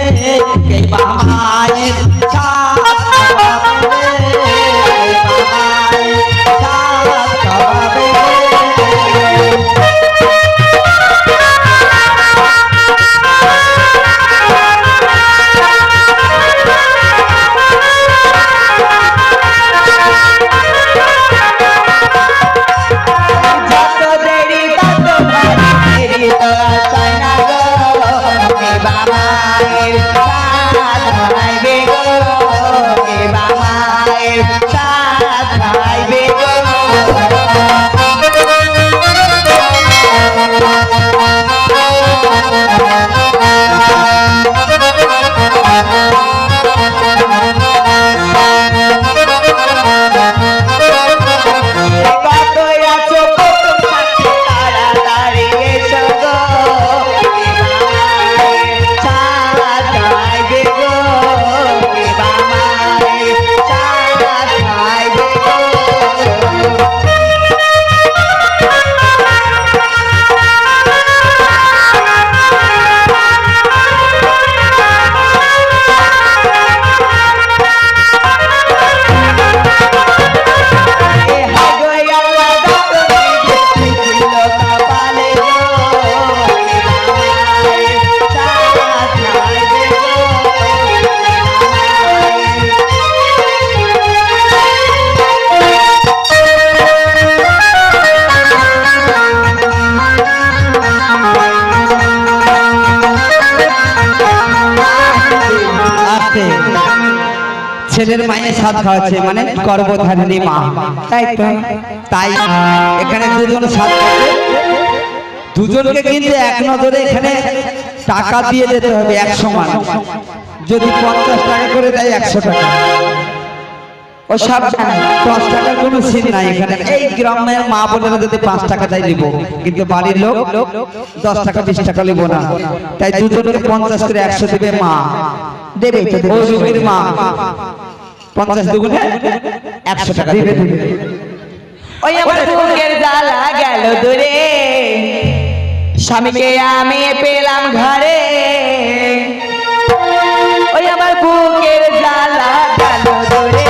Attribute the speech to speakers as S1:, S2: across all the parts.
S1: কে বামায়ের সাত খাওয়াবে কে বামায়ের সাত খাওয়াবে ছেলের মায়ের সাথ খাওয়াচ্ছে মানে গর্ভধারিণী মা তাই তো তাই এখানে দুজন সাথ খাচ্ছে দুজনকে কিন্তু এক নজরে এখানে টাকা দিয়ে যেতে হবে এক সমান যদি 50 টাকা করে দেয় 100 টাকা ও সব 10 টাকার কোনো সিন নাই এখানে এই গ্রামের মা বোনেরা যদি 5 টাকা দেয় নিব কিন্তু বাড়ির লোক 10 টাকা 20 টাকা নিব না তাই দুজনকে 50 করে 100 দিবে মা দেবে তো ওই রুগীর মা 50 দুগুণে 100 টাকা দিবে
S2: ওই আমার বুকের জ্বালা গেল দূরে স্বামীকে আমি পেলাম ঘরে ওই আমার বুকের জ্বালা গেল দূরে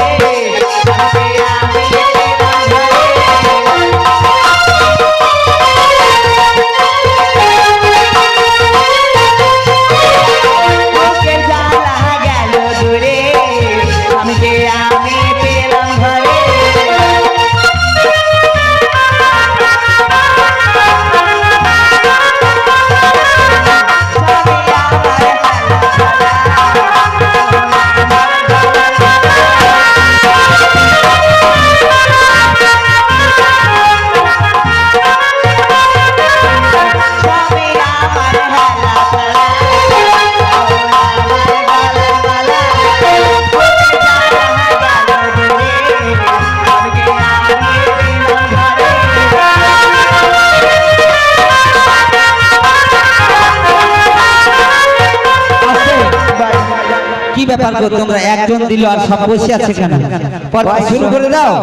S2: স্বামীকে আমি পেলাম ঘরে বুকের জ্বালা গেল দূরে স্বামীকে আমি পেলাম ঘরে
S1: কি ব্যাপার গো তোমরা একজন দিল আর সব বসে আছে কেন পড়া শুরু করে দাও